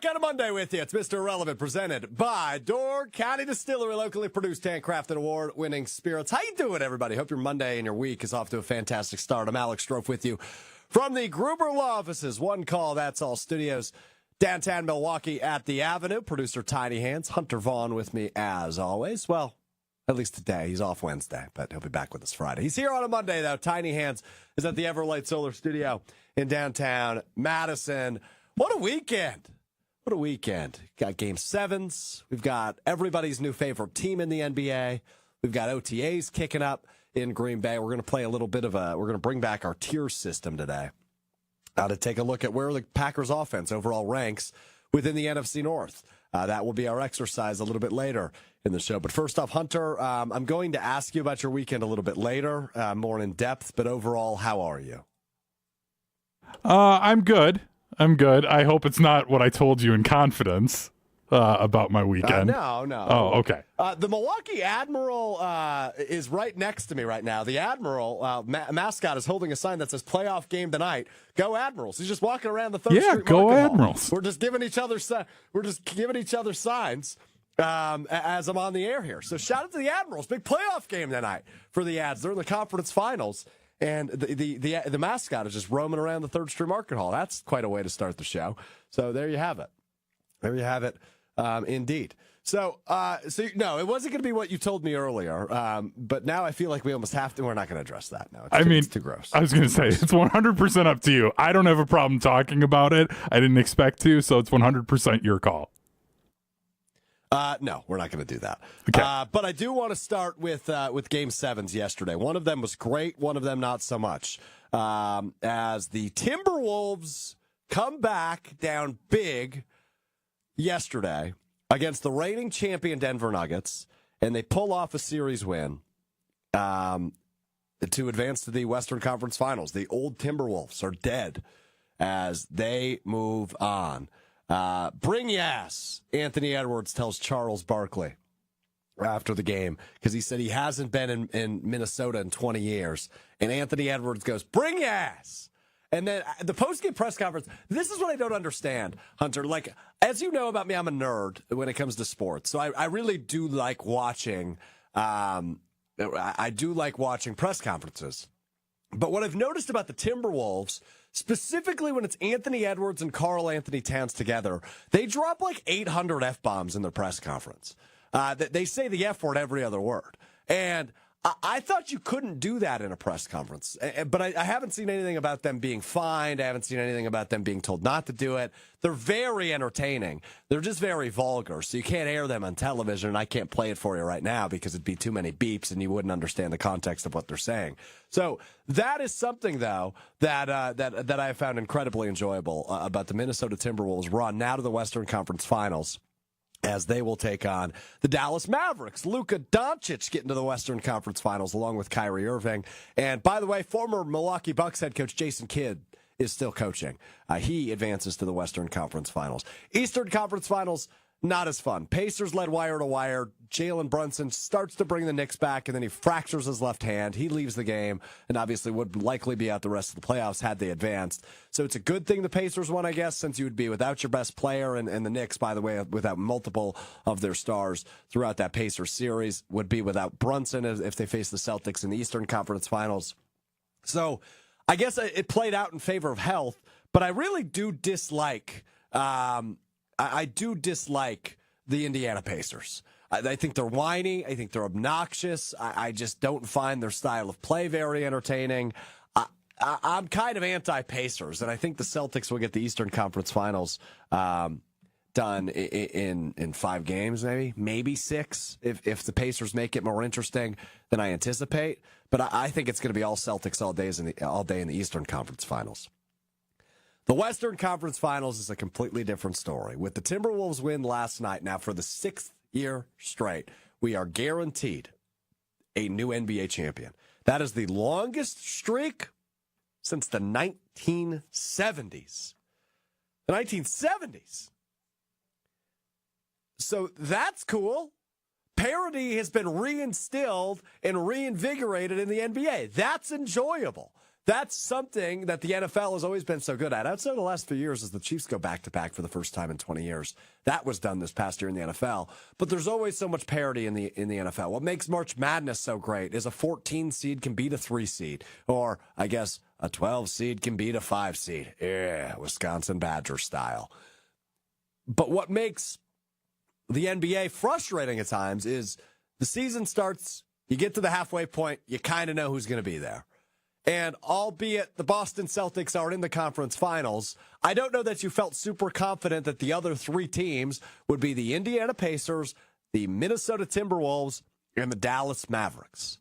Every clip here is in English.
Back on a Monday with you. It's Mr. Irrelevant, presented by Door County Distillery, locally produced, handcrafted, award-winning spirits. How you doing, everybody? Hope your Monday and your week is off to a fantastic start. I'm Alex Strouf with you from the Gruber Law Offices. One call, that's all. Studios, downtown Milwaukee at the Avenue. Producer Tiny Hands, Hunter Vaughn with me as always. Well, at least today. He's off Wednesday, but he'll be back with us Friday. He's here on a Monday, though. Tiny Hands is at the Everlight Solar Studio in downtown Madison. What a weekend. What a weekend. Got Game 7s. We've got everybody's new favorite team in the NBA. We've got OTAs kicking up in Green Bay. We're going to play a little bit of we're going to bring back our tier system today to take a look at where the Packers offense overall ranks within the NFC North. That will be our exercise a little bit later in the show. But first off, Hunter, I'm going to ask you about your weekend a little bit later, more in depth. But overall, how are you? I'm good. I hope it's not what I told you in confidence about my weekend. No. Oh, okay. The Milwaukee Admiral is right next to me right now. The Admiral mascot is holding a sign that says "Playoff Game Tonight." Go Admirals! He's just walking around the Third Street Market go Hall. Admirals! We're just giving each other signs as I'm on the air here. So shout out to the Admirals! Big playoff game tonight for the Ads. They're in the conference finals. And the mascot is just roaming around the Third Street Market Hall. That's quite a way to start the show. So there you have it. Indeed. So no, it wasn't going to be what you told me earlier. But now I feel like we almost have to. We're not going to address that now. It's too gross. I was going to say, it's 100% up to you. I don't have a problem talking about it. I didn't expect to, so it's 100% your call. No, we're not going to do that. Okay. But I do want to start with Game 7s yesterday. One of them was great. One of them not so much. As the Timberwolves come back down big yesterday against the reigning champion Denver Nuggets, and they pull off a series win to advance to the Western Conference Finals. The old Timberwolves are dead as they move on. Bring your ass, Anthony Edwards tells Charles Barkley after the game, because he said he hasn't been in Minnesota in 20 years. And Anthony Edwards goes, bring your ass. And then the post-game press conference, this is what I don't understand, Hunter. Like, as you know about me, I'm a nerd when it comes to sports. So I really do like watching, I do like watching press conferences. But what I've noticed about the Timberwolves, specifically when it's Anthony Edwards and Karl Anthony Towns together, they drop like 800 F-bombs in their press conference. They say the F word every other word. And I thought you couldn't do that in a press conference. But I haven't seen anything about them being fined. I haven't seen anything about them being told not to do it. They're very entertaining. They're just very vulgar. So you can't air them on television, and I can't play it for you right now because it'd be too many beeps and you wouldn't understand the context of what they're saying. So that is something, though, that I have found incredibly enjoyable about the Minnesota Timberwolves run now to the Western Conference Finals, as they will take on the Dallas Mavericks. Luka Doncic getting to the Western Conference Finals along with Kyrie Irving. And by the way, former Milwaukee Bucks head coach Jason Kidd is still coaching. He advances to the Western Conference Finals. Eastern Conference Finals, not as fun. Pacers led wire to wire. Jalen Brunson starts to bring the Knicks back, and then he fractures his left hand. He leaves the game, and obviously would likely be out the rest of the playoffs had they advanced. So it's a good thing the Pacers won, I guess, since you would be without your best player, and the Knicks, by the way, without multiple of their stars throughout that Pacers series, would be without Brunson if they face the Celtics in the Eastern Conference Finals. So I guess it played out in favor of health, but I really do dislike I do dislike the Indiana Pacers. I think they're whiny. I think they're obnoxious. I just don't find their style of play very entertaining. I'm kind of anti-Pacers, and I think the Celtics will get the Eastern Conference Finals done in 5 games, maybe 6, if the Pacers make it more interesting than I anticipate. But I think it's going to be all Celtics all day in the Eastern Conference Finals. The Western Conference Finals is a completely different story. With the Timberwolves win last night, now for the 6th year straight, we are guaranteed a new NBA champion. That is the longest streak since the 1970s. The 1970s. So that's cool. Parity has been reinstilled and reinvigorated in the NBA. That's enjoyable. that's something that the NFL has always been so good at. Outside of the last few years, as the Chiefs go back-to-back for the first time in 20 years. That was done this past year in the NFL. But there's always so much parity in the NFL. What makes March Madness so great is a 14 seed can beat a 3 seed. Or, I guess, a 12 seed can beat a 5 seed. Yeah, Wisconsin Badger style. But what makes the NBA frustrating at times is the season starts, you get to the halfway point, you kind of know who's going to be there. And albeit the Boston Celtics are in the conference finals, I don't know that you felt super confident that the other 3 teams would be the Indiana Pacers, the Minnesota Timberwolves, and the Dallas Mavericks.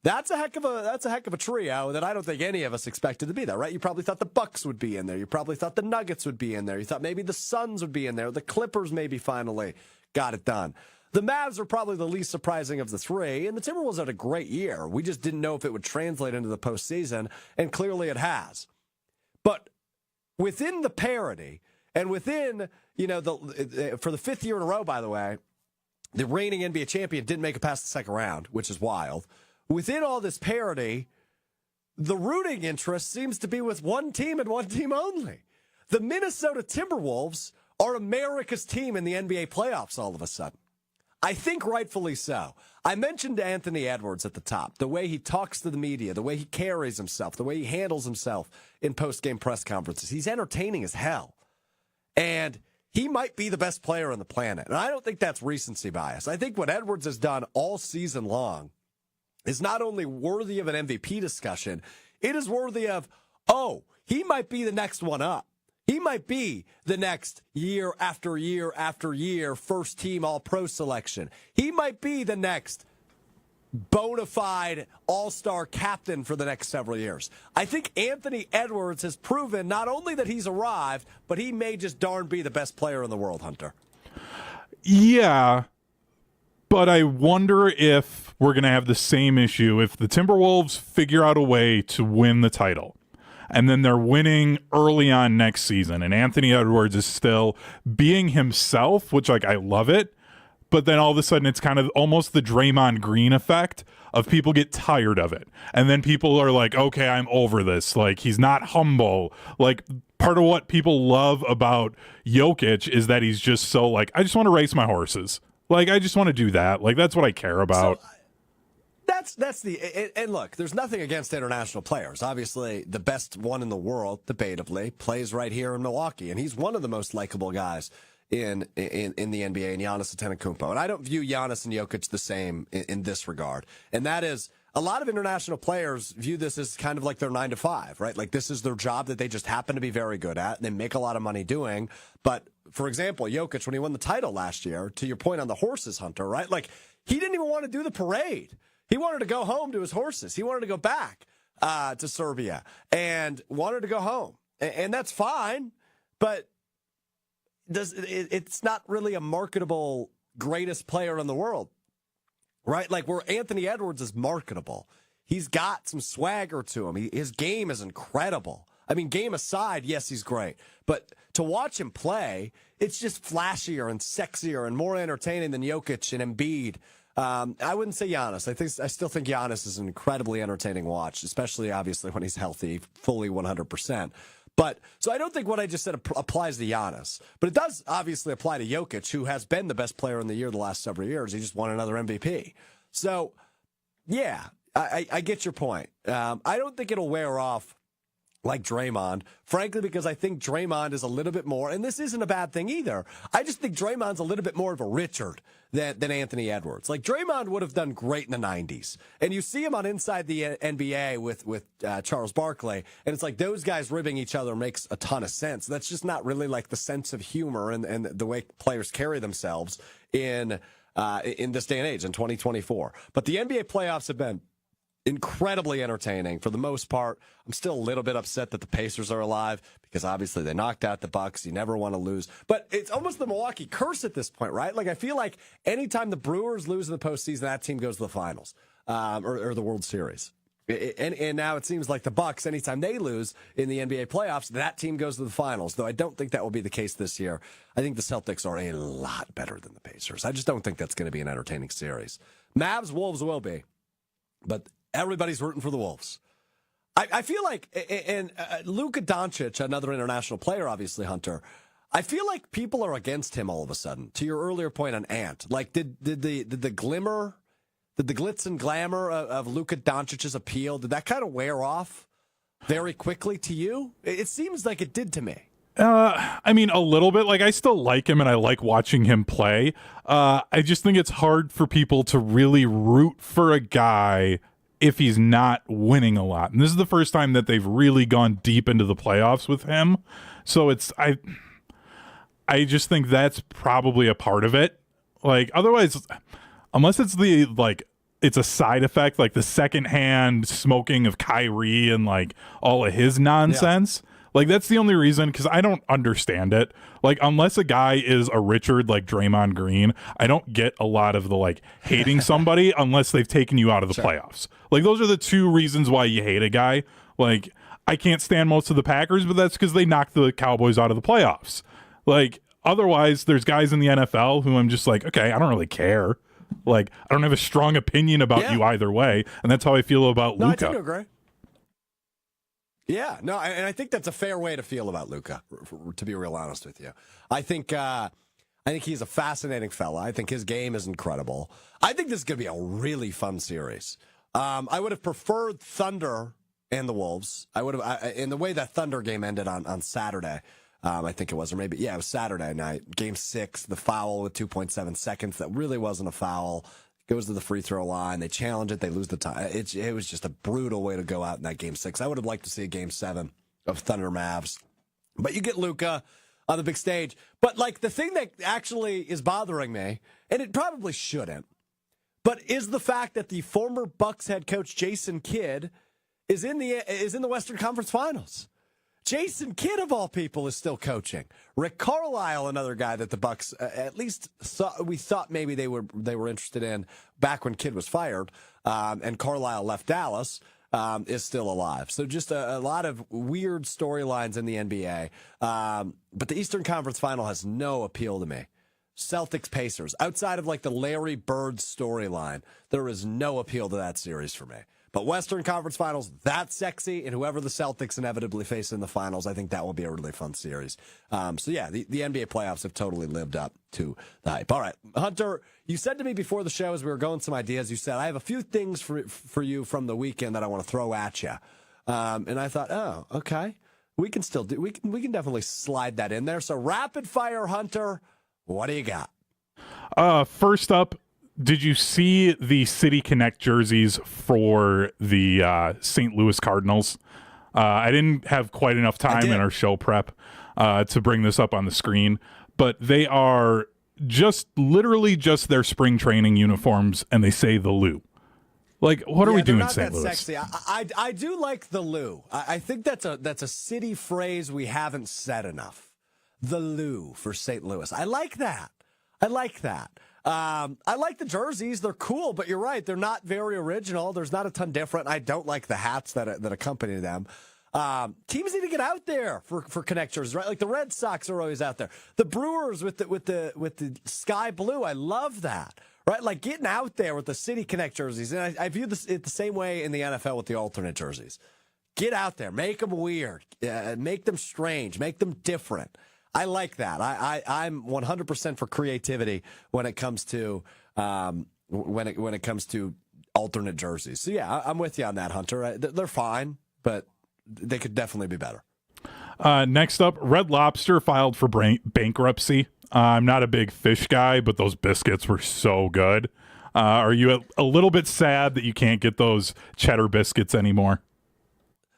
That's a heck of a trio that I don't think any of us expected to be there, right? You probably thought the Bucks would be in there. You probably thought the Nuggets would be in there. You thought maybe the Suns would be in there. The Clippers maybe finally got it done. The Mavs are probably the least surprising of the 3, and the Timberwolves had a great year. We just didn't know if it would translate into the postseason, and clearly it has. But within the parity, and within, for the 5th year in a row, by the way, the reigning NBA champion didn't make it past the second round, which is wild. Within all this parity, the rooting interest seems to be with one team and one team only. The Minnesota Timberwolves are America's team in the NBA playoffs all of a sudden. I think rightfully so. I mentioned Anthony Edwards at the top, the way he talks to the media, the way he carries himself, the way he handles himself in post-game press conferences. He's entertaining as hell. And he might be the best player on the planet. And I don't think that's recency bias. I think what Edwards has done all season long is not only worthy of an MVP discussion, it is worthy of, he might be the next one up. He might be the next year after year after year first team all-pro selection. He might be the next bona fide all-star captain for the next several years. I think Anthony Edwards has proven not only that he's arrived, but he may just darn be the best player in the world, Hunter. Yeah, but I wonder if we're going to have the same issue if the Timberwolves figure out a way to win the title. And then they're winning early on next season. And Anthony Edwards is still being himself, which, I love it. But then all of a sudden, it's kind of almost the Draymond Green effect of people get tired of it. And then people are like, okay, I'm over this. Like, he's not humble. Like, part of what people love about Jokic is that he's just so, I just want to race my horses. Like, I just want to do that. Like, that's what I care about. So, That's and look, there's nothing against international players. Obviously, the best one in the world, debatably, plays right here in Milwaukee, and he's one of the most likable guys in the NBA, and Giannis Antetokounmpo. And I don't view Giannis and Jokic the same in this regard, and that is a lot of international players view this as kind of like their 9 to 5, right? Like this is their job that they just happen to be very good at, and they make a lot of money doing. But for example, Jokic, when he won the title last year, to your point on the horses, Hunter, right? Like he didn't even want to do the parade. He wanted to go home to his horses. He wanted to go back to Serbia and wanted to go home. And that's fine, but it's not really a marketable greatest player in the world, right? Like where Anthony Edwards is marketable. He's got some swagger to him. His game is incredible. I mean, game aside, yes, he's great. But to watch him play, it's just flashier and sexier and more entertaining than Jokic and Embiid. I wouldn't say Giannis. I still think Giannis is an incredibly entertaining watch, especially obviously when he's healthy, fully 100%. But so I don't think what I just said applies to Giannis, but it does obviously apply to Jokic, who has been the best player in the year the last several years. He just won another MVP. So, yeah, I get your point. I don't think it'll wear off like Draymond, frankly, because I think Draymond is a little bit more, and this isn't a bad thing either. I just think Draymond's a little bit more of a Richard than Anthony Edwards. Like Draymond would have done great in the 90s. And you see him on Inside the NBA with Charles Barkley, and it's like those guys ribbing each other makes a ton of sense. That's just not really like the sense of humor and the way players carry themselves in this day and age, in 2024. But the NBA playoffs have been incredibly entertaining for the most part. I'm still a little bit upset that the Pacers are alive because obviously they knocked out the Bucks. You never want to lose. But it's almost the Milwaukee curse at this point, right? Like I feel like anytime the Brewers lose in the postseason, that team goes to the finals or the World Series. And now it seems like the Bucks, anytime they lose in the NBA playoffs, that team goes to the finals, though I don't think that will be the case this year. I think the Celtics are a lot better than the Pacers. I just don't think that's going to be an entertaining series. Mavs, Wolves will be, but everybody's rooting for the Wolves. I feel like, and Luka Doncic, another international player, obviously, Hunter, I feel like people are against him all of a sudden. To your earlier point on Ant, like did the glimmer, did the glitz and glamour of Luka Doncic's appeal, did that kind of wear off very quickly to you? It seems like it did to me. I mean, a little bit. Like, I still like him and I like watching him play. I just think it's hard for people to really root for a guy if he's not winning a lot. And this is the first time that they've really gone deep into the playoffs with him. So I just think that's probably a part of it. Like, otherwise, unless it's it's a side effect, like the secondhand smoking of Kyrie and like all of his nonsense. Yeah. Like, that's the only reason, because I don't understand it. Like, unless a guy is a Richard like Draymond Green, I don't get a lot of the like hating somebody unless they've taken you out of the playoffs. Like, those are the two reasons why you hate a guy. Like, I can't stand most of the Packers, but that's because they knocked the Cowboys out of the playoffs. Like, otherwise, there's guys in the NFL who I'm just like, okay, I don't really care. Like, I don't have a strong opinion about you either way, and that's how I feel about Luka. I tend to agree. Yeah, no, and I think that's a fair way to feel about Luka, to be real honest with you. I think he's a fascinating fella. I think his game is incredible. I think this is going to be a really fun series. I would have preferred Thunder and the Wolves. I would have, in the way that Thunder game ended on Saturday, I think it was, or maybe, it was Saturday night, Game 6, the foul with 2.7 seconds. That really wasn't a foul. Goes to the free throw line. They challenge it. They lose the tie. It was just a brutal way to go out in that Game 6. I would have liked to see a Game 7 of Thunder Mavs. But you get Luka on the big stage. But, like, the thing that actually is bothering me, and it probably shouldn't, but is the fact that the former Bucks head coach Jason Kidd is in the Western Conference Finals. Jason Kidd, of all people, is still coaching. Rick Carlisle, another guy that the Bucks at least we thought maybe they were interested in back when Kidd was fired, and Carlisle left Dallas, is still alive. So just a lot of weird storylines in the NBA. But the Eastern Conference Final has no appeal to me. Celtics Pacers, outside of like the Larry Bird storyline, there is no appeal to that series for me. But Western Conference Finals, that's sexy, and whoever the Celtics inevitably face in the finals, I think that will be a really fun series. So yeah, the NBA playoffs have totally lived up to the hype. All right, Hunter, you said to me before the show as we were going some ideas, you said, I have a few things for you from the weekend that I want to throw at you. And I thought, oh, okay, we can definitely slide that in there. So rapid fire, Hunter, what do you got? First up, did you see the City Connect jerseys for the St. Louis Cardinals? I didn't have quite enough time in our show prep to bring this up on the screen, but they are literally just their spring training uniforms, and they say the Lou. Like, what are we doing in St. Louis? Sexy. I do like the Lou. I think that's a city phrase we haven't said enough. The Lou for St. Louis. I like that. I like the jerseys. They're cool, but you're right. They're not very original. There's not a ton different. I don't like the hats that accompany them. Teams need to get out there for Connect jerseys, right? Like the Red Sox are always out there. The Brewers with the sky blue. I love that, right? Like getting out there with the City Connect jerseys. And I view it the same way in the NFL with the alternate jerseys. Get out there, make them weird, make them strange, make them different. I like that. I'm 100% for creativity when it comes to when it comes to alternate jerseys. So yeah, I'm with you on that, Hunter. They're fine, but they could definitely be better. Next up, Red Lobster filed for bankruptcy. I'm not a big fish guy, but those biscuits were so good. Are you a little bit sad that you can't get those cheddar biscuits anymore?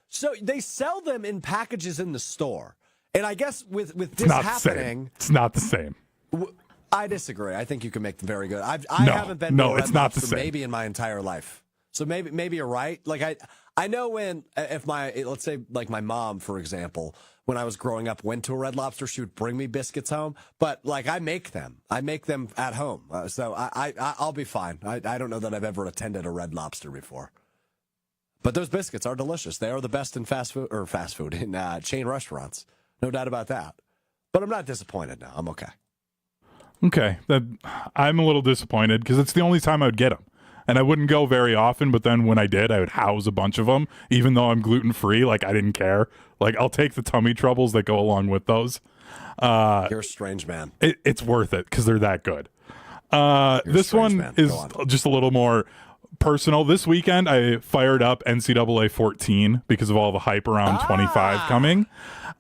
So they sell them in packages in the store. And I guess with this happening, it's not the same. I disagree. I think you can make them very good. I haven't been to a Red Lobster maybe in my entire life. So maybe you're right. Like I know if let's say like my mom, for example, when I was growing up, went to a Red Lobster, she would bring me biscuits home. But like I make them at home. So I'll be fine. I don't know that I've ever attended a Red Lobster before. But those biscuits are delicious. They are the best in fast food in chain restaurants. No doubt about that. But I'm not disappointed now. I'm okay. Okay. I'm a little disappointed because it's the only time I would get them. And I wouldn't go very often, but then when I did, I would house a bunch of them, even though I'm gluten-free. Like, I didn't care. Like, I'll take the tummy troubles that go along with those. You're a strange man. It's worth it because they're that good. This one is just a little more personal. This weekend, I fired up NCAA 14 because of all the hype around 25 coming.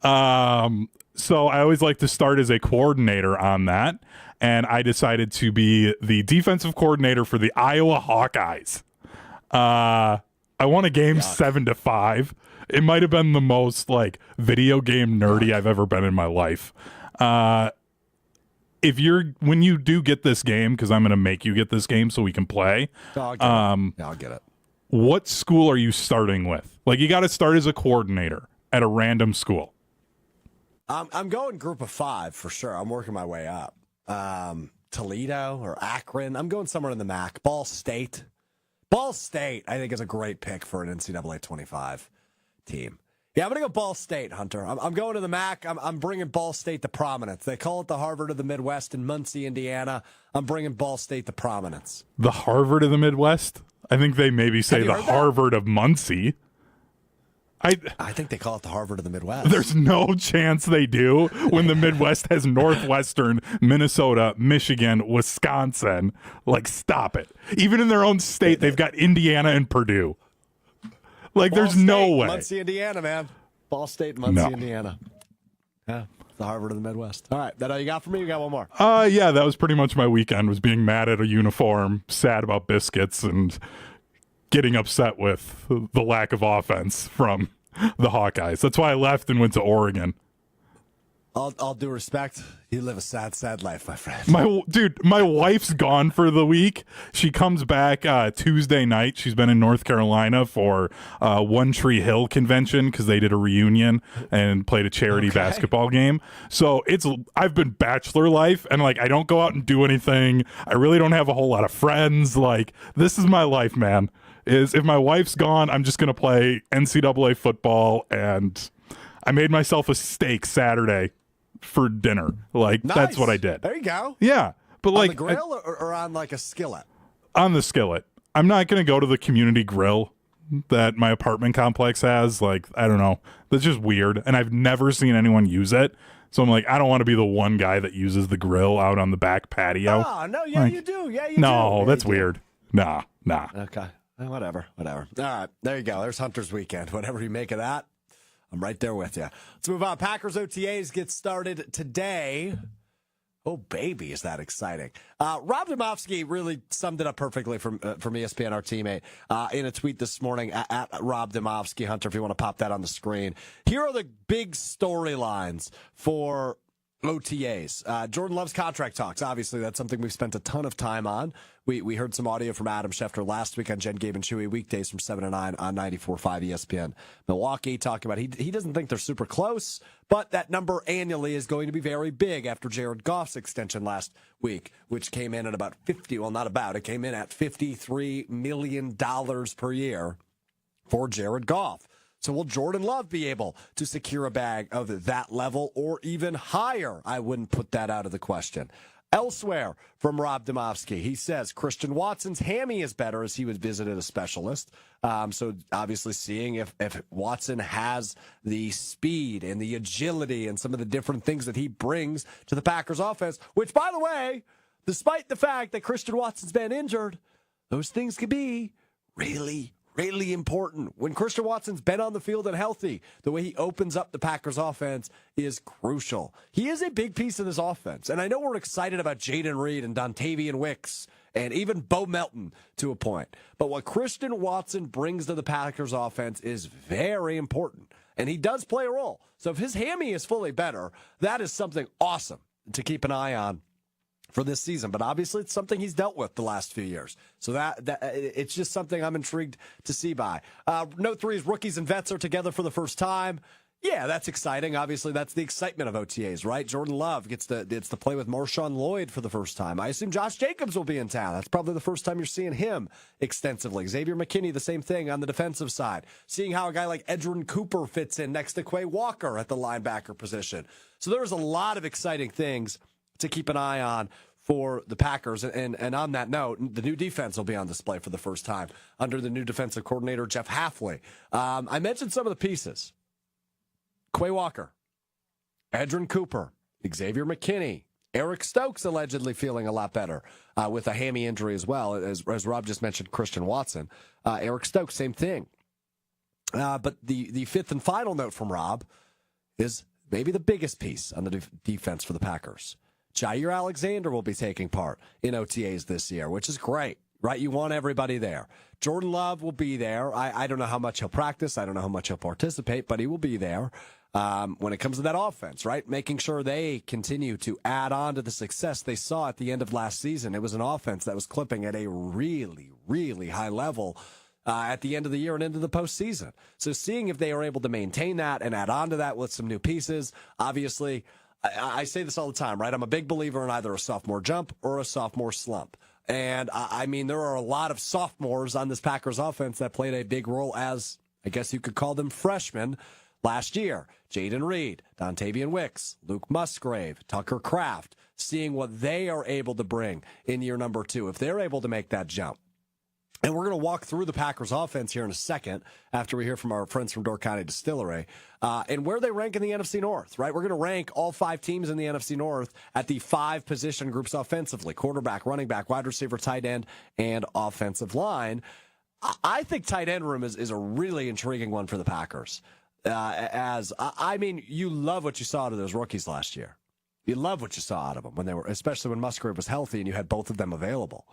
So I always like to start as a coordinator on that. And I decided to be the defensive coordinator for the Iowa Hawkeyes. I won a game 7-5. It might have been the most like video game nerdy I've ever been in my life. When you do get this game, because I'm going to make you get this game so we can play. I'll get it. What school are you starting with? Like, you got to start as a coordinator at a random school. I'm going group of 5 for sure. I'm working my way up. Toledo or Akron. I'm going somewhere in the MAC. Ball State. Ball State, I think, is a great pick for an NCAA 25 team. Yeah, I'm going to go Ball State, Hunter. I'm going to the MAC. I'm bringing Ball State to prominence. They call it the Harvard of the Midwest in Muncie, Indiana. I'm bringing Ball State to prominence. The Harvard of the Midwest? I think they maybe say the Harvard of Muncie. I think they call it the Harvard of the Midwest. There's no chance they do when the Midwest has Northwestern, Minnesota, Michigan, Wisconsin. Like, stop it. Even in their own state, they've got Indiana and Purdue. Like, there's no way. Muncie, Indiana, man. Ball State, Muncie, Indiana. Yeah, the Harvard of the Midwest. All right, that all you got for me? You got one more? Yeah, that was pretty much my weekend, was being mad at a uniform, sad about biscuits, and getting upset with the lack of offense from the Hawkeyes. That's why I left and went to Oregon. All due respect, you live a sad, sad life, my friend. My wife's gone for the week. She comes back Tuesday night. She's been in North Carolina for One Tree Hill convention because they did a reunion and played a charity basketball game. So I've been bachelor life, and like, I don't go out and do anything. I really don't have a whole lot of friends. Like, this is my life, man. If my wife's gone, I'm just gonna play NCAA football, and I made myself a steak Saturday for dinner. Like, nice. That's what I did. There you go. Yeah, but on the grill or on like a skillet? On the skillet. I'm not gonna go to the community grill that my apartment complex has. Like, I don't know. That's just weird, and I've never seen anyone use it. So I'm like, I don't want to be the one guy that uses the grill out on the back patio. Oh, no, yeah, like, you do. Yeah, you do. No, that's weird. Nah. Okay. Whatever. All right. There you go. There's Hunter's weekend. Whatever you make of that, I'm right there with you. Let's move on. Packers OTAs get started today. Oh, baby, is that exciting. Rob Demovsky really summed it up perfectly from ESPN, our teammate, in a tweet this morning at Rob Demovsky. Hunter, if you want to pop that on the screen. Here are the big storylines for OTAs. Jordan Love's contract talks. Obviously, that's something we've spent a ton of time on. We heard some audio from Adam Schefter last week on Jen, Gabe, and Chewy, weekdays from 7 to 9 on 94.5 ESPN. Milwaukee talking about he doesn't think they're super close, but that number annually is going to be very big after Jared Goff's extension last week, which came in at about it came in at $53 million per year for Jared Goff. So will Jordan Love be able to secure a bag of that level or even higher? I wouldn't put that out of the question. Elsewhere from Rob Demovsky, he says Christian Watson's hammy is better as he was visited a specialist. So obviously seeing if Watson has the speed and the agility and some of the different things that he brings to the Packers offense, which, by the way, despite the fact that Christian Watson's been injured, those things could be really important. When Christian Watson's been on the field and healthy, the way he opens up the Packers offense is crucial. He is a big piece of this offense. And I know we're excited about Jaden Reed and Dontavian Wicks and even Bo Melton to a point. But what Christian Watson brings to the Packers offense is very important. And he does play a role. So if his hammy is fully better, that is something awesome to keep an eye on for this season, but obviously it's something he's dealt with the last few years. So that it's just something I'm intrigued to see by. Note 3 is rookies and vets are together for the first time. Yeah, that's exciting. Obviously, that's the excitement of OTAs, right? Jordan Love gets to play with Marshawn Lloyd for the first time. I assume Josh Jacobs will be in town. That's probably the first time you're seeing him extensively. Xavier McKinney, the same thing on the defensive side. Seeing how a guy like Edgerrin Cooper fits in next to Quay Walker at the linebacker position. So there's a lot of exciting things to keep an eye on for the Packers. And on that note, the new defense will be on display for the first time under the new defensive coordinator, Jeff Hafley. I mentioned some of the pieces. Quay Walker, Edrin Cooper, Xavier McKinney, Eric Stokes allegedly feeling a lot better with a hammy injury as well. As Rob just mentioned, Christian Watson. Eric Stokes, same thing. But the fifth and final note from Rob is maybe the biggest piece on the defense for the Packers. Jair Alexander will be taking part in OTAs this year, which is great, right? You want everybody there. Jordan Love will be there. I don't know how much he'll practice. I don't know how much he'll participate, but he will be there when it comes to that offense, right? Making sure they continue to add on to the success they saw at the end of last season. It was an offense that was clipping at a really, really high level at the end of the year and into the postseason. So seeing if they are able to maintain that and add on to that with some new pieces, obviously, I say this all the time, right? I'm a big believer in either a sophomore jump or a sophomore slump. And I mean, there are a lot of sophomores on this Packers offense that played a big role as, I guess you could call them freshmen last year. Jaden Reed, Dontavian Wicks, Luke Musgrave, Tucker Kraft, seeing what they are able to bring in year number 2, if they're able to make that jump. And we're going to walk through the Packers offense here in a second after we hear from our friends from Door County Distillery and where they rank in the NFC North, right? We're going to rank all 5 teams in the NFC North at the 5 position groups offensively: quarterback, running back, wide receiver, tight end, and offensive line. I think tight end room is a really intriguing one for the Packers. I mean, you love what you saw out of those rookies last year. You love what you saw out of them when they were, especially when Musgrave was healthy and you had both of them available.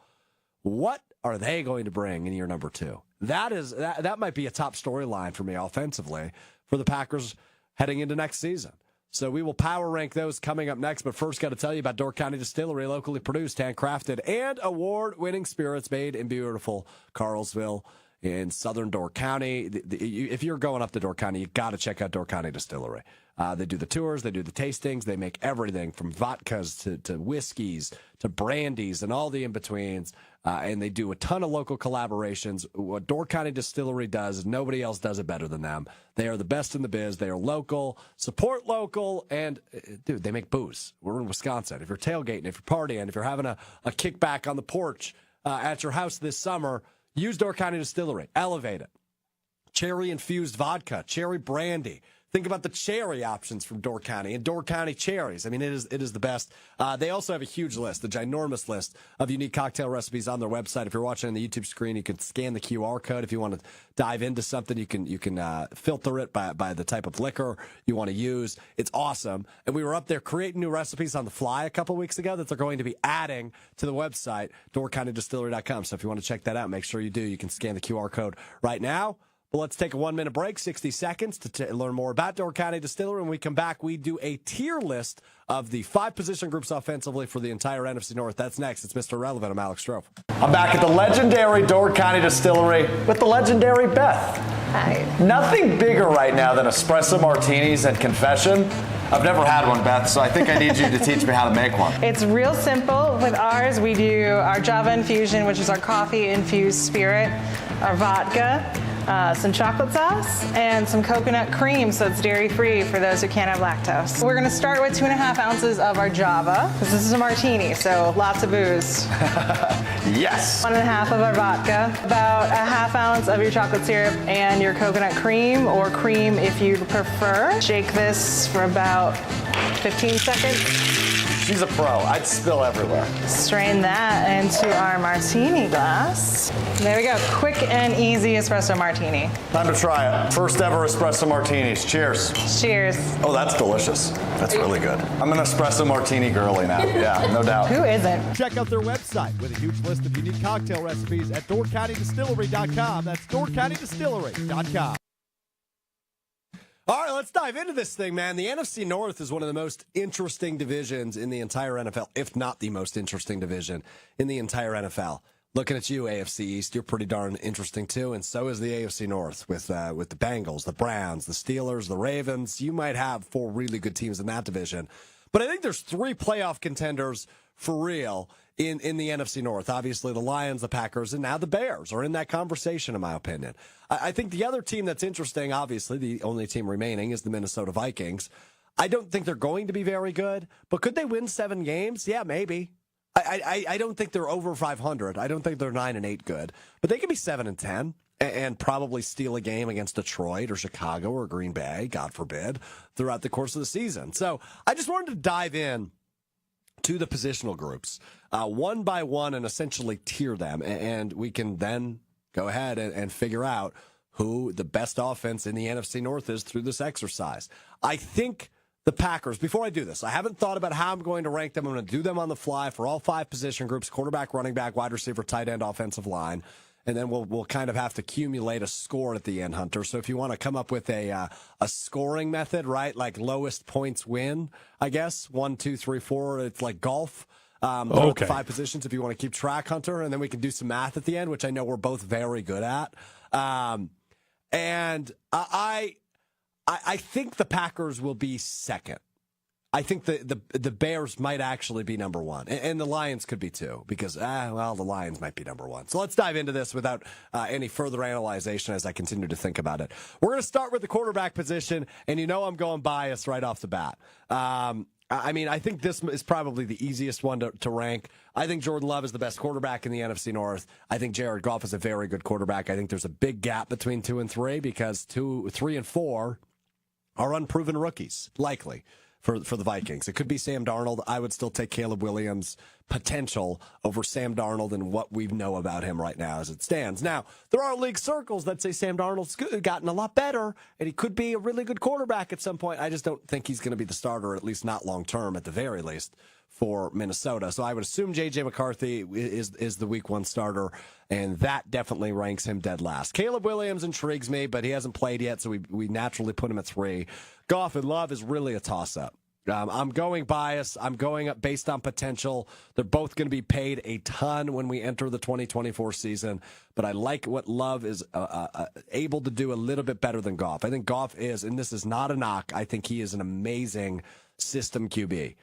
What are they going to bring in year number 2? That might be a top storyline for me offensively for the Packers heading into next season. So we will power rank those coming up next. But first, got to tell you about Door County Distillery, locally produced, handcrafted, and award-winning spirits made in beautiful Carlsville in southern Door County. If you're going up to Door County, you got to check out Door County Distillery. They do the tours, they do the tastings, they make everything from vodkas to whiskeys to brandies and all the in-betweens. And they do a ton of local collaborations. What Door County Distillery does, nobody else does it better than them. They are the best in the biz. They are local, support local, and, dude, they make booze. We're in Wisconsin. If you're tailgating, if you're partying, if you're having a kickback on the porch at your house this summer, use Door County Distillery. Elevate it. Cherry-infused vodka, cherry brandy. Think about the cherry options from Door County and Door County cherries. I mean, it is the best. They also have a huge list, a ginormous list of unique cocktail recipes on their website. If you're watching on the YouTube screen, you can scan the QR code. If you want to dive into something, you can filter it by the type of liquor you want to use. It's awesome. And we were up there creating new recipes on the fly a couple weeks ago that they're going to be adding to the website, doorcountydistillery.com. So if you want to check that out, make sure you do. You can scan the QR code right now. Well, let's take a 1-minute break, 60 seconds to learn more about Door County Distillery. When we come back, we do a tier list of the 5 position groups offensively for the entire NFC North. That's next. It's Mr. Relevant. I'm Alex Strouf. I'm back at the legendary Door County Distillery with the legendary Beth. Hi. Nothing bigger right now than espresso martinis and confession. I've never had one, Beth, so I think I need you to teach me how to make one. It's real simple. With ours, we do our Java infusion, which is our coffee-infused spirit, our vodka, some chocolate sauce, and some coconut cream, so it's dairy-free for those who can't have lactose. We're going to start with 2.5 ounces of our Java, because this is a martini, so lots of booze. Yes. 1.5 of our vodka, about a 1/2 ounce of your chocolate syrup and your coconut cream, or cream if you prefer. Shake this for about 15 seconds. She's a pro. I'd spill everywhere. Strain that into our martini glass. There we go. Quick and easy espresso martini. Time to try it. First ever espresso martinis. Cheers. Cheers. Oh, that's delicious. That's really good. I'm an espresso martini girly now. Yeah, no doubt. Who isn't? Check out their website with a huge list of unique cocktail recipes at doorcountydistillery.com. That's doorcountydistillery.com. All right, let's dive into this thing, man. The NFC North is one of the most interesting divisions in the entire NFL, if not the most interesting division in the entire NFL. Looking at you, AFC East, you're pretty darn interesting too, and so is the AFC North with the Bengals, the Browns, the Steelers, the Ravens. You might have 4 really good teams in that division, but I think there's 3 playoff contenders for real in the NFC North. Obviously, the Lions, the Packers, and now the Bears are in that conversation, in my opinion. I think the other team that's interesting, obviously, the only team remaining, is the Minnesota Vikings. I don't think they're going to be very good, but could they win 7 games? Yeah, maybe. I don't think they're over 500. I don't think they're 9-8 good, but they could be 7-10 and probably steal a game against Detroit or Chicago or Green Bay, God forbid, throughout the course of the season. So I just wanted to dive in to the positional groups one by one and essentially tier them, and we can then go ahead and figure out who the best offense in the NFC North is through this exercise. I think the Packers, before I do this, I haven't thought about how I'm going to rank them. I'm going to do them on the fly for all 5 position groups: quarterback, running back, wide receiver, tight end, offensive line. And then we'll kind of have to accumulate a score at the end, Hunter. So if you want to come up with a scoring method, right, like lowest points win, I guess, 1, 2, 3, 4, it's like golf. Okay. 5 positions if you want to keep track, Hunter, and then we can do some math at the end, which I know we're both very good at. And I think the Packers will be second. I think the Bears might actually be number 1, and the Lions could be too, because the Lions might be number 1. So let's dive into this without any further analyzation as I continue to think about it. We're going to start with the quarterback position, and I'm going bias right off the bat. I think this is probably the easiest one to rank. I think Jordan Love is the best quarterback in the NFC North. I think Jared Goff is a very good quarterback. I think there's a big gap between 2 and 3 because 2, 3, and 4 are unproven rookies, likely, for the Vikings. It could be Sam Darnold. I would still take Caleb Williams' potential over Sam Darnold and what we know about him right now as it stands. Now, there are league circles that say Sam Darnold's gotten a lot better, and he could be a really good quarterback at some point. I just don't think he's going to be the starter, at least not long term, at the very least, for Minnesota. So I would assume J.J. McCarthy is the week 1 starter, and that definitely ranks him dead last. Caleb Williams intrigues me, but he hasn't played yet, so we naturally put him at 3. Goff and Love is really a toss-up. I'm going bias. I'm going up based on potential. They're both going to be paid a ton when we enter the 2024 season, but I like what Love is able to do a little bit better than Goff. I think Goff is, and this is not a knock, I think he is an amazing system QB.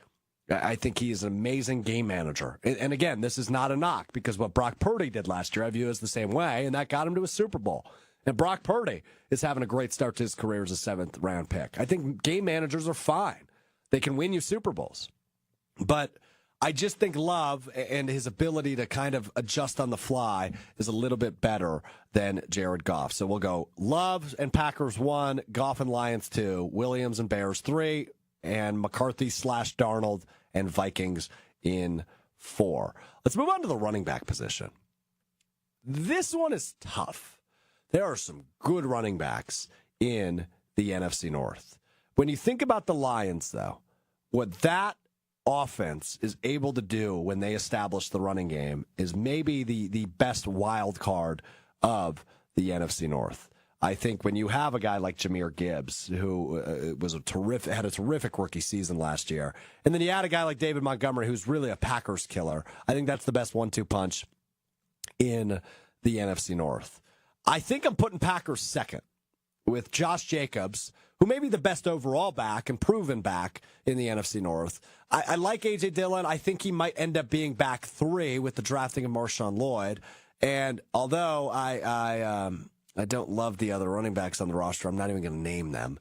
I think he is an amazing game manager. And again, this is not a knock because what Brock Purdy did last year I view as the same way, and that got him to a Super Bowl. And Brock Purdy is having a great start to his career as a 7th-round pick. I think game managers are fine. They can win you Super Bowls. But I just think Love and his ability to kind of adjust on the fly is a little bit better than Jared Goff. So we'll go Love and Packers 1, Goff and Lions 2, Williams and Bears 3, and McCarthy/Darnold and Vikings in 4. Let's move on to the running back position. This one is tough. There are some good running backs in the NFC North. When you think about the Lions, though, what that offense is able to do when they establish the running game is maybe the best wild card of the NFC North. I think when you have a guy like Jahmyr Gibbs, who had a terrific rookie season last year, and then you add a guy like David Montgomery, who's really a Packers killer, I think that's the best 1-2 punch in the NFC North. I think I'm putting Packers second with Josh Jacobs, who may be the best overall back and proven back in the NFC North. I like A.J. Dillon. I think he might end up being back 3 with the drafting of Marshawn Lloyd. And although I don't love the other running backs on the roster, I'm not even going to name them.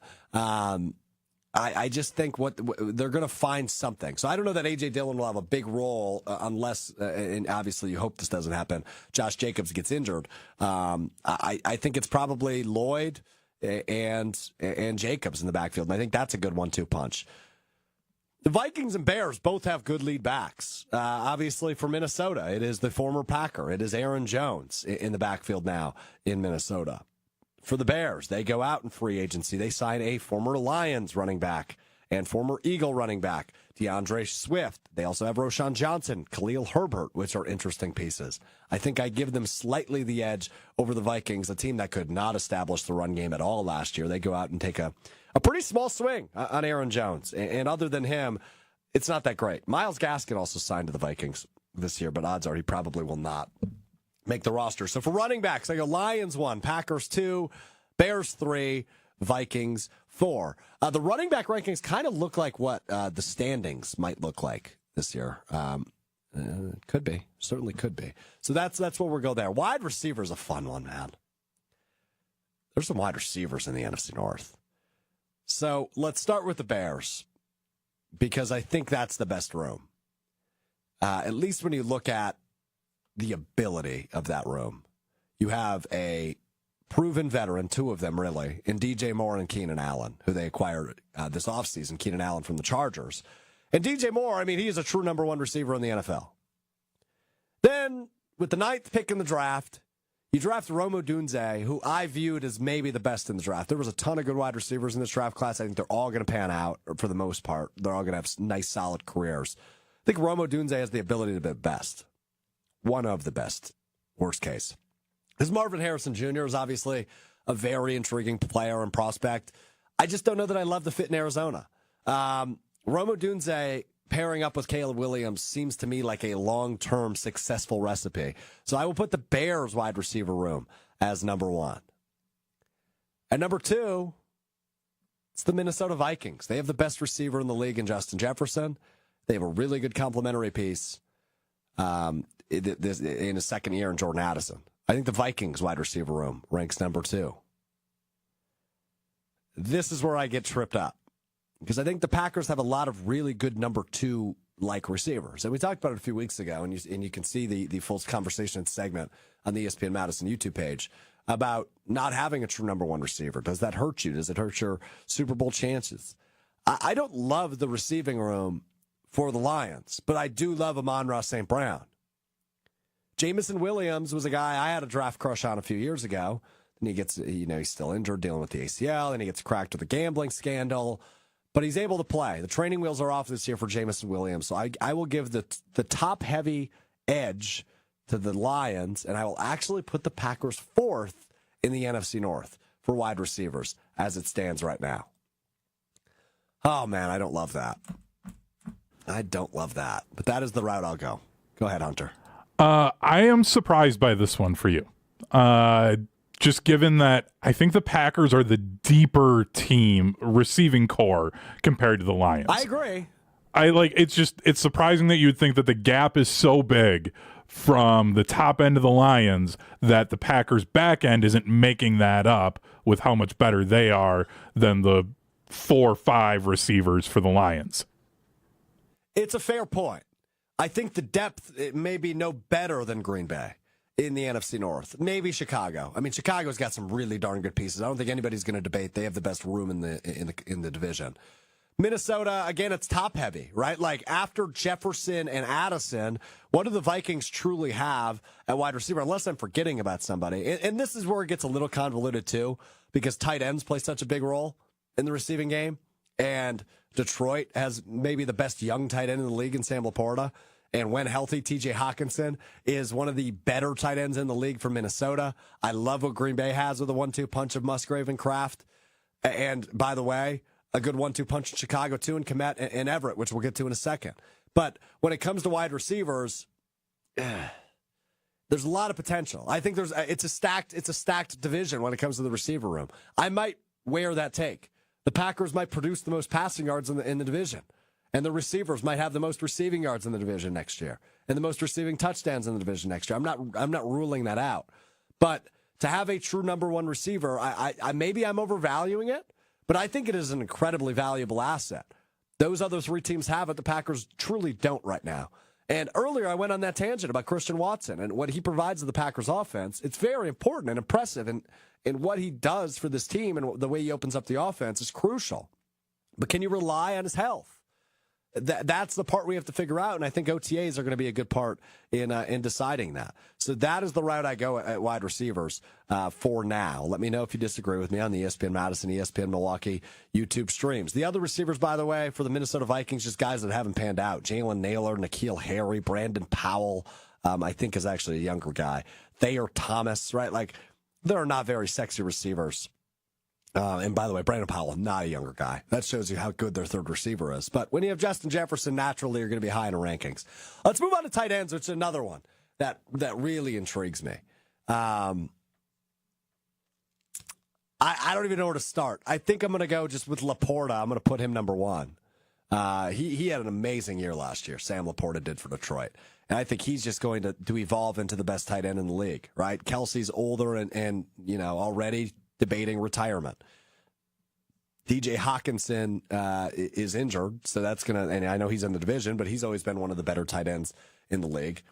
I just think they're going to find something. So I don't know that A.J. Dillon will have a big role unless, and obviously you hope this doesn't happen, Josh Jacobs gets injured. I think it's probably Lloyd and Jacobs in the backfield, and I think that's a good 1-2 punch. The Vikings and Bears both have good lead backs. Obviously, for Minnesota, it is the former Packer. It is Aaron Jones in the backfield now in Minnesota. For the Bears, they go out in free agency. They sign a former Lions running back and former Eagle running back, DeAndre Swift. They also have Roshan Johnson, Khalil Herbert, which are interesting pieces. I think I give them slightly the edge over the Vikings, a team that could not establish the run game at all last year. They go out and take a pretty small swing on Aaron Jones. And other than him, it's not that great. Myles Gaskin also signed to the Vikings this year, but odds are he probably will not make the roster. So for running backs, I go Lions 1, Packers 2, Bears 3, Vikings 4. The running back rankings kind of look like what the standings might look like this year. Could be. Certainly could be. So that's where we'll go there. Wide receiver is a fun one, man. There's some wide receivers in the NFC North. So let's start with the Bears because I think that's the best room. at least when you look at the ability of that room. You have a proven veteran, two of them really, in DJ Moore and Keenan Allen, who they acquired this offseason, Keenan Allen from the Chargers. And DJ Moore, I mean, he is a true number one receiver in the NFL. Then, with the 9th pick in the draft, you draft Rome Odunze, who I viewed as maybe the best in the draft. There was a ton of good wide receivers in this draft class. I think they're all going to pan out, for the most part. They're all going to have nice, solid careers. I think Rome Odunze has the ability to be best. One of the best, worst case. This Marvin Harrison Jr. is obviously a very intriguing player and prospect. I just don't know that I love the fit in Arizona. Rome Odunze pairing up with Caleb Williams seems to me like a long-term successful recipe. So I will put the Bears wide receiver room as number 1. At number 2, it's the Minnesota Vikings. They have the best receiver in the league in Justin Jefferson. They have a really good complementary piece in his second year in Jordan Addison. I think the Vikings wide receiver room ranks number 2. This is where I get tripped up, because I think the Packers have a lot of really good number 2-like receivers. And we talked about it a few weeks ago, and you can see the full conversation segment on the ESPN Madison YouTube page about not having a true number 1 receiver. Does that hurt you? Does it hurt your Super Bowl chances? I don't love the receiving room for the Lions, but I do love Amon-Ra St. Brown. Jamison Williams was a guy I had a draft crush on a few years ago. And he gets, he's still injured, dealing with the ACL, and he gets cracked with a gambling scandal. But he's able to play. The training wheels are off this year for Jamison Williams. So I will give the top-heavy edge to the Lions, and I will actually put the Packers 4th in the NFC North for wide receivers as it stands right now. Oh, man, I don't love that. I don't love that. But that is the route I'll go. Go ahead, Hunter. I am surprised by this one for you. Just given that I think the Packers are the deeper team receiving core compared to the Lions. I agree. It's surprising that you'd think that the gap is so big from the top end of the Lions that the Packers back end isn't making that up with how much better they are than the 4 or 5 receivers for the Lions. It's a fair point. I think the depth, it may be no better than Green Bay in the NFC North. Maybe Chicago. I mean, Chicago's got some really darn good pieces. I don't think anybody's going to debate they have the best room in the division. Minnesota, again, it's top heavy, right? Like after Jefferson and Addison, what do the Vikings truly have at wide receiver? Unless I'm forgetting about somebody. And this is where it gets a little convoluted too, because tight ends play such a big role in the receiving game. And Detroit has maybe the best young tight end in the league in Sam Laporta. And when healthy, TJ Hawkinson is one of the better tight ends in the league for Minnesota. I love what Green Bay has with a 1-2 punch of Musgrave and Kraft. And by the way, a good 1-2 punch in Chicago too, and Kmet and Everett, which we'll get to in a second. But when it comes to wide receivers, there's a lot of potential. I think it's a stacked division when it comes to the receiver room. I might wear that take. The Packers might produce the most passing yards in the division. And the receivers might have the most receiving yards in the division next year, and the most receiving touchdowns in the division next year. I'm not ruling that out, but to have a true number 1 receiver, I maybe I'm overvaluing it, but I think it is an incredibly valuable asset. Those other 3 teams have it. The Packers truly don't right now. And earlier I went on that tangent about Christian Watson and what he provides to the Packers offense. It's very important and impressive, and what he does for this team and the way he opens up the offense is crucial. But can you rely on his health? That's the part we have to figure out, and I think OTAs are going to be a good part in deciding that. So that is the route I go at wide receivers for now. Let me know if you disagree with me on the ESPN Madison, ESPN Milwaukee YouTube streams. The other receivers, by the way, for the Minnesota Vikings, just guys that haven't panned out. Jalen Naylor, N'Keal Harry, Brandon Powell, I think is actually a younger guy. Thayer Thomas, right? Like, they're not very sexy receivers. And by the way, Brandon Powell, not a younger guy. That shows you how good their third receiver is. But when you have Justin Jefferson, naturally you're going to be high in the rankings. Let's move on to tight ends, which is another one that really intrigues me. I don't even know where to start. I think I'm going to go just with Laporta. I'm going to put him number 1. He had an amazing year last year. Sam Laporta did for Detroit. And I think he's just going to evolve into the best tight end in the league, right? Kelsey's older and already debating retirement. DJ Hawkinson is injured, so that's going to, and I know he's in the division, but he's always been one of the better tight ends in the league.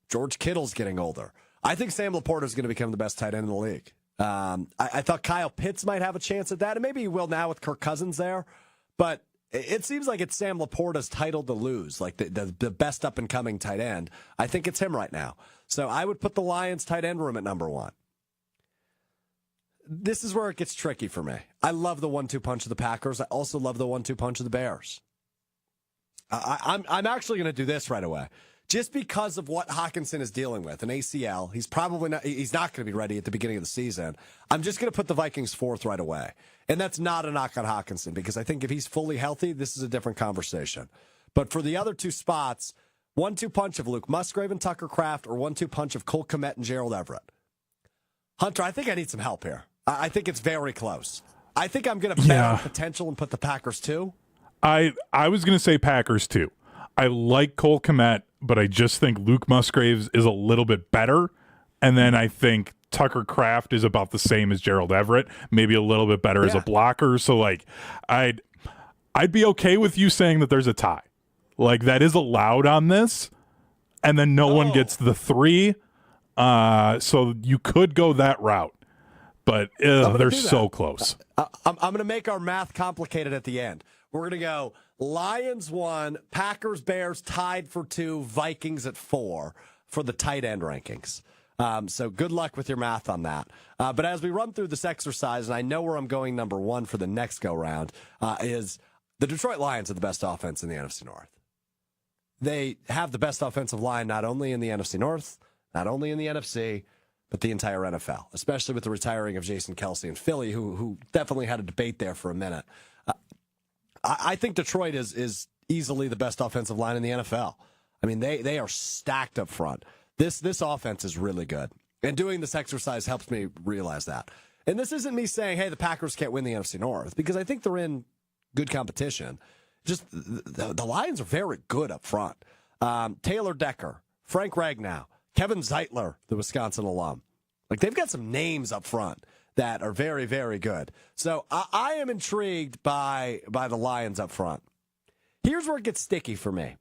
George Kittle's getting older. I think Sam Laporta is going to become the best tight end in the league. I thought Kyle Pitts might have a chance at that, and maybe he will now with Kirk Cousins there, but it seems like it's Sam Laporta's title to lose, like the best up-and-coming tight end. I think it's him right now. So I would put the Lions tight end room at number 1. This is where it gets tricky for me. I love the 1-2 punch of the Packers. I also love the 1-2 punch of the Bears. I'm actually going to do this right away. Just because of what Hawkinson is dealing with, an ACL, he's not going to be ready at the beginning of the season. I'm just going to put the Vikings 4th right away. And that's not a knock on Hawkinson, because I think if he's fully healthy, this is a different conversation. But for the other 2 spots, 1-2 punch of Luke Musgrave and Tucker Kraft, or 1-2 punch of Cole Kmet and Gerald Everett. Hunter, I think I need some help here. I think it's very close. I think I'm going to bet on potential and put the Packers 2. I was going to say Packers 2. I like Cole Kmet, but I just think Luke Musgraves is a little bit better. And then I think Tucker Kraft is about the same as Gerald Everett, maybe a little bit better as a blocker. So, like, I'd be okay with you saying that there's a tie. Like, that is allowed on this, and then no one gets the 3. So you could go that route, but they're so close. I'm going to make our math complicated at the end. We're going to go Lions 1, Packers, Bears tied for 2, Vikings at 4 for the tight end rankings. So good luck with your math on that. But as we run through this exercise, and I know where I'm going number 1 for the next go-round, is the Detroit Lions are the best offense in the NFC North. They have the best offensive line not only in the NFC North, not only in the NFC, but the entire NFL, especially with the retiring of Jason Kelce in Philly, who definitely had a debate there for a minute. I think Detroit is easily the best offensive line in the NFL. I mean, they are stacked up front. This offense is really good. And doing this exercise helps me realize that. And this isn't me saying, hey, the Packers can't win the NFC North, because I think they're in good competition. Just the Lions are very good up front. Taylor Decker, Frank Ragnow, Kevin Zeitler, the Wisconsin alum. Like, they've got some names up front that are very, very good. So I am intrigued by the Lions up front. Here's where it gets sticky for me.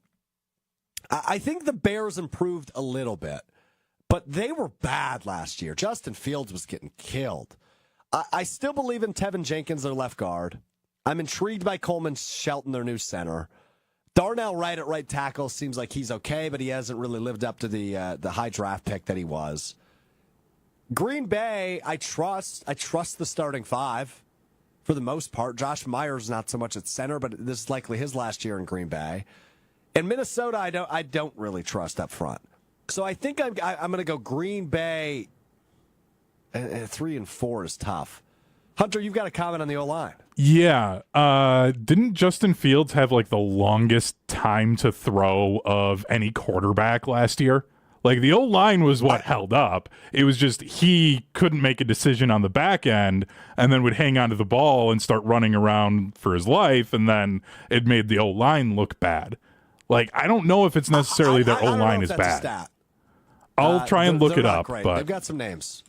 I think the Bears improved a little bit, but they were bad last year. Justin Fields was getting killed. I still believe in Tevin Jenkins, their left guard. I'm intrigued by Coleman Shelton, their new center. Darnell Wright at right tackle seems like he's okay, but he hasn't really lived up to the high draft pick that he was. Green Bay, I trust the starting 5 for the most part. Josh Myers not so much at center, but this is likely his last year in Green Bay. And Minnesota, I don't really trust up front. So I think I'm going to go Green Bay. 3 and 4 is tough. Hunter, you've got a comment on the O-line. Yeah. Didn't Justin Fields have like the longest time to throw of any quarterback last year? Like, the O-line was what held up. It was just he couldn't make a decision on the back end and then would hang onto the ball and start running around for his life, and then it made the O-line look bad. Like, I don't know if it's necessarily their O-line is bad. I'll try and look it up. But they've got some names.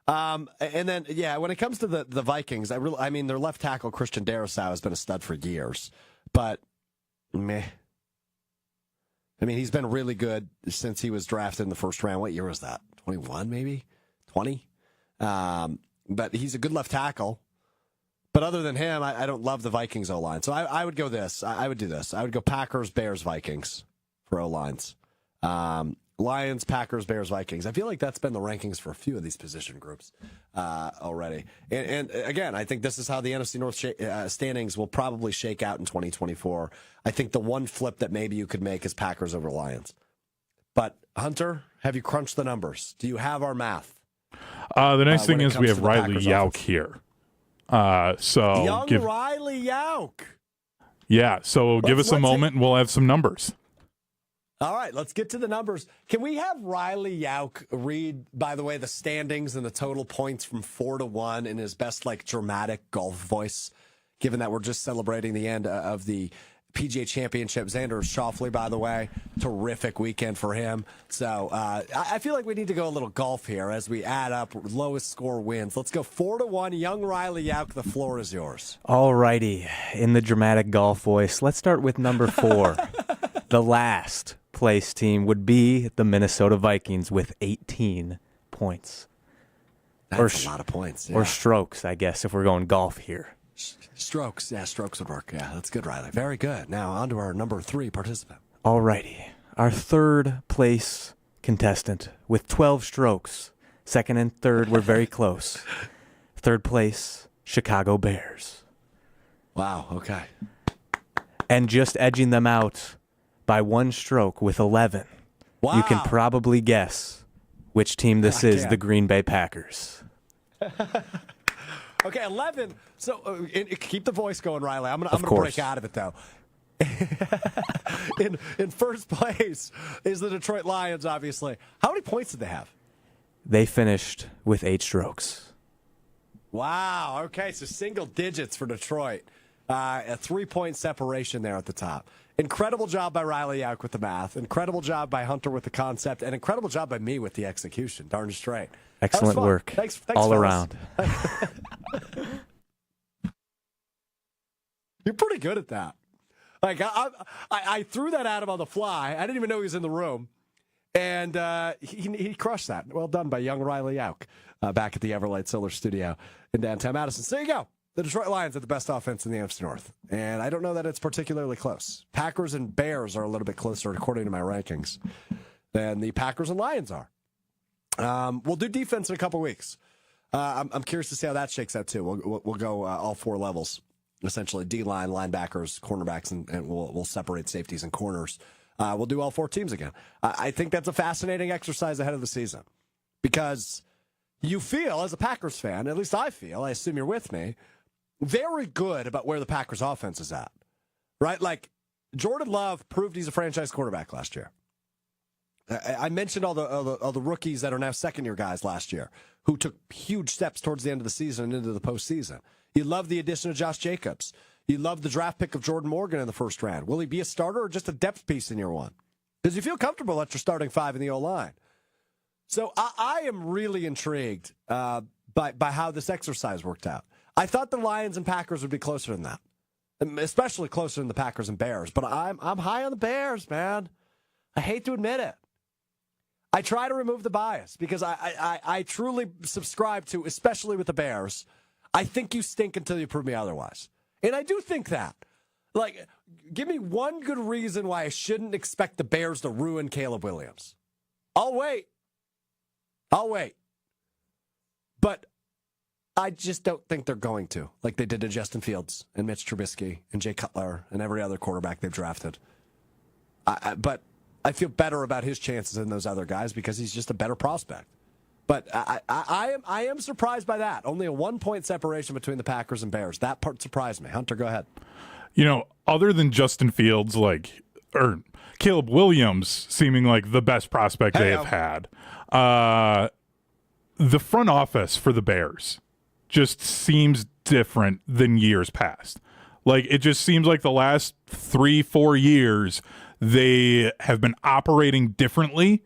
And then, when it comes to the Vikings, I mean, their left tackle, Christian Darrisaw, has been a stud for years. But, meh. I mean, he's been really good since he was drafted in the first round. What year was that? 21, maybe? 20? But he's a good left tackle. But other than him, I don't love the Vikings O-line. So I would go this. I would do this. I would go Packers, Bears, Vikings for O-lines. Lions, Packers, Bears, Vikings. I feel like that's been the rankings for a few of these position groups already. And again, I think this is how the NFC North standings will probably shake out in 2024. I think the one flip that maybe you could make is Packers over Lions. But, Hunter, have you crunched the numbers? Do you have our math? The nice thing is we have Riley Yauk here. Young Riley Yauk. Yeah, so give us a moment and we'll have some numbers. All right, let's get to the numbers. Can we have Riley Yauk read, by the way, the standings and the total points from 4 to 1 in his best, like, dramatic golf voice, given that we're just celebrating the end of the PGA Championship. Xander Schauffele, by the way, terrific weekend for him. So I feel like we need to go a little golf here as we add up lowest score wins. Let's go 4-1. Young Riley Yauk, the floor is yours. All righty. In the dramatic golf voice, let's start with number 4. The last place team would be the Minnesota Vikings with 18 points. That's a lot of points. Yeah. Or strokes, I guess, if we're going golf here. Strokes. Yeah, strokes would work. Yeah, that's good, Riley. Very good. Now on to our number 3 participant. All righty. Our third place contestant with 12 strokes. Second and third were very close. Third place, Chicago Bears. Wow, okay. And just edging them out by 1 stroke with 11. Wow. You can probably guess which team this is, can't. the Green Bay Packers. Okay, 11. So keep the voice going, Riley. I'm gonna course. break out of it though. in first place is the Detroit Lions. Obviously, how many points did they have? They finished with 8 strokes. Wow. Okay, so single digits for Detroit. A 3-point separation there at the top. Incredible job by Riley Yauk with the math. Incredible job by Hunter with the concept. And incredible job by me with the execution. Darn straight. Excellent work. Thanks all fellas. around. You're pretty good at that. Like I threw that at him on the fly. I didn't even know he was in the room, and he crushed that. Well done by young Riley Yauk back at the Everlight Solar Studio in downtown Madison. So there you go. The Detroit Lions are the best offense in the NFC North, and I don't know that it's particularly close. Packers and Bears are a little bit closer, according to my rankings, than the Packers and Lions are. We'll do defense in a couple weeks. I'm curious to see how that shakes out too. We'll go all 4 levels. Essentially, D-line, linebackers, cornerbacks, and we'll separate safeties and corners. We'll do all 4 teams again. I think that's a fascinating exercise ahead of the season because you feel, as a Packers fan, at least I feel, I assume you're with me, very good about where the Packers offense is at, right? Like, Jordan Love proved he's a franchise quarterback last year. I mentioned all the rookies that are now second-year guys last year who took huge steps towards the end of the season and into the postseason. You love the addition of Josh Jacobs. You love the draft pick of Jordan Morgan in the first round. Will he be a starter or just a depth piece in year 1? Because you feel comfortable that you're starting 5 in the O-line. So I am really intrigued by how this exercise worked out. I thought the Lions and Packers would be closer than that, especially closer than the Packers and Bears. But I'm high on the Bears, man. I hate to admit it. I try to remove the bias because I truly subscribe to, especially with the Bears, I think you stink until you prove me otherwise. And I do think that. Like, give me one good reason why I shouldn't expect the Bears to ruin Caleb Williams. I'll wait. But I just don't think they're going to, like they did to Justin Fields and Mitch Trubisky and Jay Cutler and every other quarterback they've drafted. But I feel better about his chances than those other guys because he's just a better prospect. But I am surprised by that. Only a 1-point separation between the Packers and Bears. That part surprised me. Hunter, go ahead. You know, other than Justin Fields, or Caleb Williams seeming like the best prospect they have had, the front office for the Bears just seems different than years past. Like, it just seems like the last 3-4 years they have been operating differently.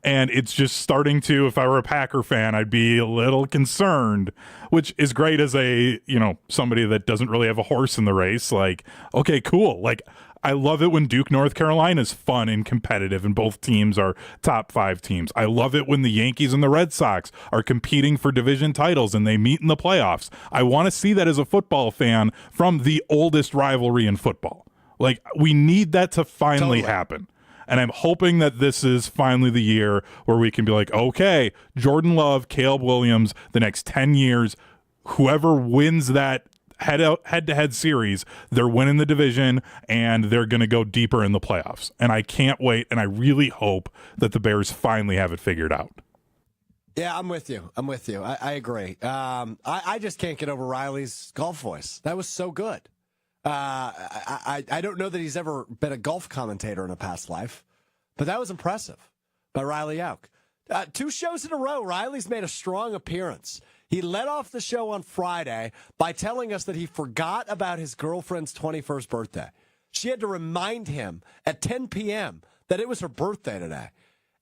And it's just starting to, if I were a Packer fan, I'd be a little concerned, which is great as somebody that doesn't really have a horse in the race. Like, okay, cool. Like, I love it when Duke, North Carolina is fun and competitive and both teams are top 5 teams. I love it when the Yankees and the Red Sox are competing for division titles and they meet in the playoffs. I want to see that as a football fan from the oldest rivalry in football. Like, we need that to finally happen. And I'm hoping that this is finally the year where we can be like, okay, Jordan Love, Caleb Williams, the next 10 years, whoever wins that head-to-head series, they're winning the division and they're going to go deeper in the playoffs. And I can't wait, and I really hope that the Bears finally have it figured out. Yeah, I'm with you. I agree. I just can't get over Riley's golf voice. That was so good. I don't know that he's ever been a golf commentator in a past life, but that was impressive by Riley Yauk. 2 shows in a row, Riley's made a strong appearance. He led off the show on Friday by telling us that he forgot about his girlfriend's 21st birthday. She had to remind him at 10 p.m. that it was her birthday today.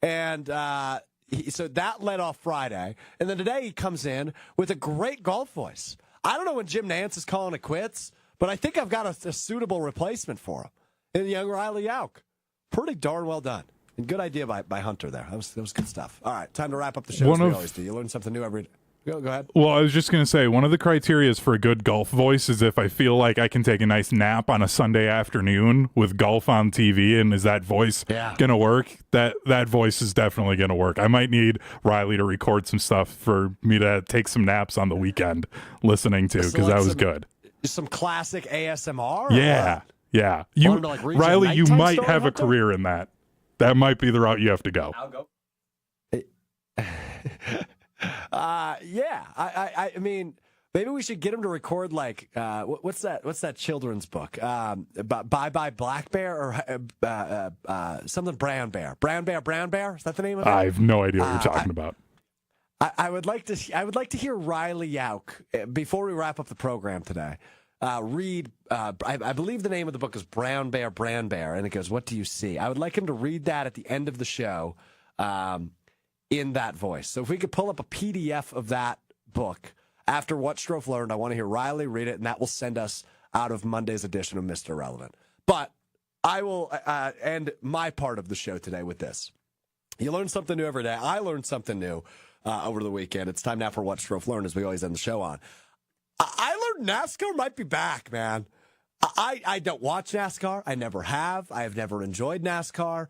And so that led off Friday. And then today he comes in with a great golf voice. I don't know when Jim Nantz is calling it quits, but I think I've got a suitable replacement for him. And young Riley Yauk. Pretty darn well done. And good idea by Hunter there. That was good stuff. All right, time to wrap up the show as we always do. You learn something new every day. Go ahead. Well, I was just going to say, one of the criteria for a good golf voice is if I feel like I can take a nice nap on a Sunday afternoon with golf on TV, and is that voice going to work? That voice is definitely going to work. I might need Riley to record some stuff for me to take some naps on the weekend listening to, because that was good. Some classic ASMR? Yeah. Riley, you might have a career in that. That might be the route you have to go. I'll go. I mean, maybe we should get him to record like what's that children's book? Bye Bye Black Bear or something Brown Bear. Brown Bear. Is that the name of it? I have no idea what you're talking about. I would like to hear Riley Yauk before we wrap up the program today. Read. I believe the name of the book is Brown Bear, and it goes, "What do you see?" I would like him to read that at the end of the show. In that voice. So if we could pull up a PDF of that book after what Strouf Learned, I want to hear Riley read it, and that will send us out of Monday's edition of Mr. Relevant. But I will end my part of the show today with this. You learn something new every day. I learned something new over the weekend. It's time now for what Strouf Learned, as we always end the show on. I learned NASCAR might be back, man. I don't watch NASCAR. I never have. I have never enjoyed NASCAR.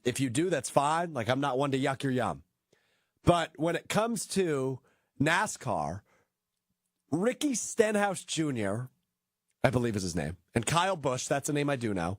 If you do, that's fine. Like, I'm not one to yuck your yum. But when it comes to NASCAR, Ricky Stenhouse Jr., I believe is his name, and Kyle Busch, that's a name I do know,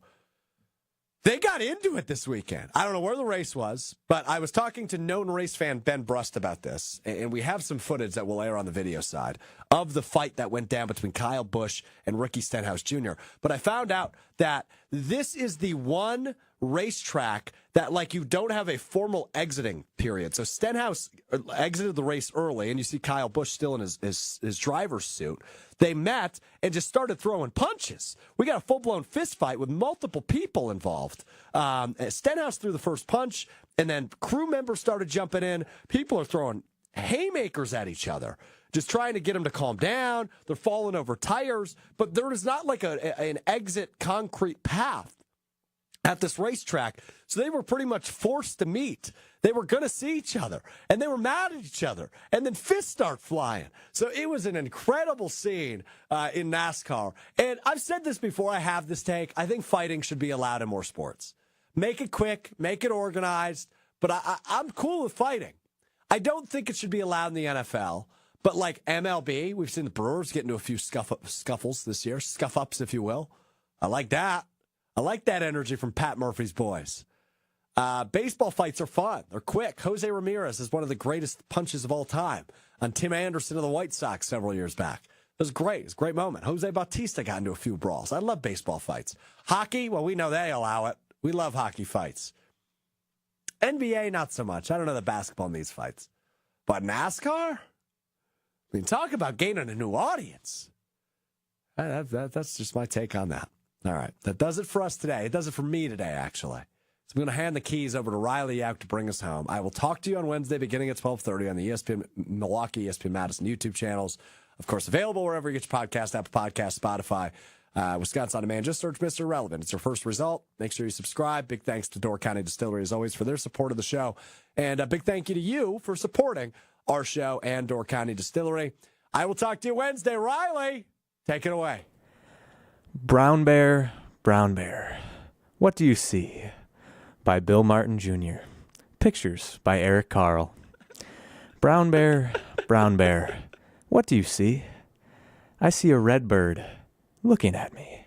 they got into it this weekend. I don't know where the race was, but I was talking to known race fan Ben Brust about this, and we have some footage that will air on the video side of the fight that went down between Kyle Busch and Ricky Stenhouse Jr. But I found out that this is the one racetrack that, like, you don't have a formal exiting period. So Stenhouse exited the race early, and you see Kyle Busch still in his driver's suit. They met and just started throwing punches. We got a full-blown fist fight with multiple people involved. Stenhouse threw the first punch, and then crew members started jumping in. People are throwing haymakers at each other, just trying to get them to calm down. They're falling over tires, but there is not like an exit concrete path at this racetrack. So they were pretty much forced to meet. They were going to see each other, and they were mad at each other, and then fists start flying. So it was an incredible scene in NASCAR. And I've said this before. I have this take. I think fighting should be allowed in more sports. Make it quick, make it organized, but I'm cool with fighting. I don't think it should be allowed in the NFL, but like MLB, we've seen the Brewers get into a few scuffles this year, scuff-ups, if you will. I like that. I like that energy from Pat Murphy's boys. Baseball fights are fun. They're quick. Jose Ramirez is one of the greatest punches of all time on Tim Anderson of the White Sox several years back. It was great. It was a great moment. Jose Bautista got into a few brawls. I love baseball fights. Hockey, well, we know they allow it. We love hockey fights. NBA, not so much. I don't know that basketball needs fights. But NASCAR? I mean, talk about gaining a new audience. That's just my take on that. All right. That does it for us today. It does it for me today, actually. So I'm going to hand the keys over to Riley Yauk to bring us home. I will talk to you on Wednesday beginning at 12:30 on the ESPN Milwaukee, ESPN Madison YouTube channels. Of course, available wherever you get your podcast, Apple Podcasts, Spotify, Wisconsin On Demand. Just search Mr. Relevant. It's your first result. Make sure you subscribe. Big thanks to Door County Distillery, as always, for their support of the show. And a big thank you to you for supporting our show and Door County Distillery. I will talk to you Wednesday. Riley, take it away. Brown Bear, What Do You See? By Bill Martin Jr. Pictures by Eric Carl. Brown Bear, what do you see? I see a red bird looking at me.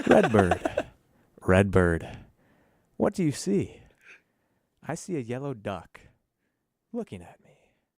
Red bird, what do you see? I see a yellow duck looking at me.